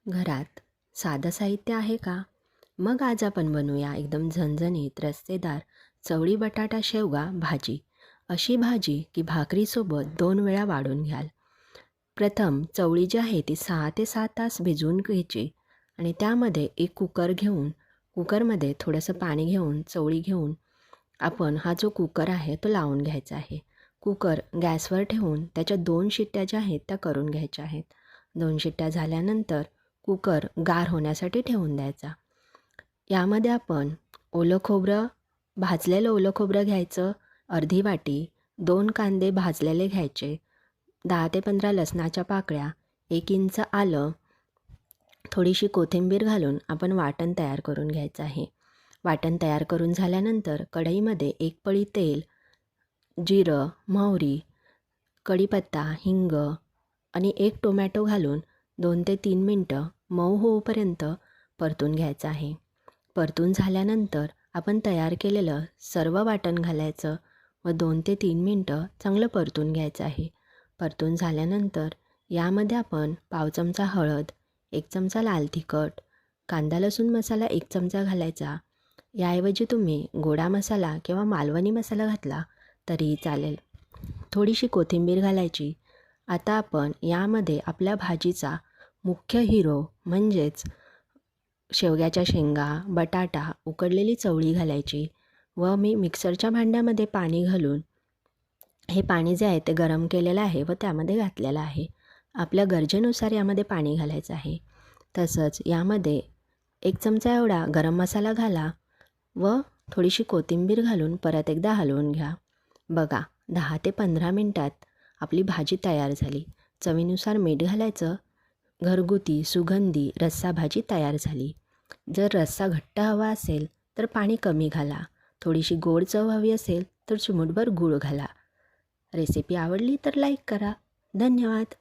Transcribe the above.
घरात साधं साहित्य आहे का? मग आज आपण बनवूया एकदम झणझणीत, रस्सेदार चवळी बटाटा शेवगा भाजी. अशी भाजी की भाकरीसोबत 2 वेळा वाढून घ्याल. प्रथम चवळी जी आहे ती 6 ते 7 तास भिजवून घ्यायची आणि त्यामध्ये एक कुकर घेऊन कुकरमध्ये थोडंसं पाणी घेऊन चवळी घेऊन आपण हा जो कुकर आहे तो लावून घ्यायचा आहे. कुकर गॅसवर ठेवून त्याच्या 2 शिट्ट्या ज्या आहेत त्या करून घ्यायच्या आहेत. 2 शिट्ट्या झाल्यानंतर कुकर गार होण्यासाठी ठेवून द्यायचा. यामध्ये आपण ओलं खोबरं, भाजलेलं ओलं खोबरं घ्यायचं अर्धी वाटी, 2 कांदे भाजलेले घ्यायचे, 10 ते 15 लसणाच्या पाकळ्या, 1 इंच आलं, थोडीशी कोथिंबीर घालून आपण वाटण तयार करून घ्यायचं आहे. वाटण तयार करून झाल्यानंतर कढईमध्ये 1 पळी तेल, जिरं, मोहरी, कढीपत्ता, हिंग आणि 1 टोमॅटो घालून 2 ते 3 मिनटं मऊ होईपर्यंत परतून घ्यायचं आहे. परतून झाल्यानंतर आपण तयार केलेलं सर्व वाटण घालायचं व 2 ते 3 मिनटं चांगलं परतून घ्यायचं आहे. परतून झाल्यानंतर यामध्ये आपण पाव चमचा हळद, 1 चमचा लाल तिखट, कांदा लसूण मसाला 1 चमचा घालायचा. याऐवजी तुम्ही गोडा मसाला किंवा मालवणी मसाला घातला तरीही चालेल. थोडीशी कोथिंबीर घालायची. आता आपण यामध्ये आपल्या भाजीचा मुख्य हिरो म्हणजेच शेवग्याच्या शेंगा, बटाटा, उकडलेली चवळी घालायची व मी मिक्सरच्या भांड्यामध्ये पाणी घालून हे पाणी जे आहे ते गरम केलेलं आहे व त्यामध्ये घातलेलं आहे. आपल्या गरजेनुसार यामध्ये पाणी घालायचं आहे. तसंच यामध्ये 1 चमचा एवढा गरम मसाला घाला व थोडीशी कोथिंबीर घालून परत एकदा हलवून घ्या. बघा 10 ते 15 मिनटात आपली भाजी तयार झाली. चवीनुसार मीठ घालायचं. घरगुती सुगंधी रस्सा भाजी तयार झाली. जर रस्सा घट्ट हवा असेल तर पाणी कमी घाला. थोडीशी गोड चव हवी असेल तर चिमूटभर गूळ घाला. रेसिपी आवडली तर लाईक करा. धन्यवाद.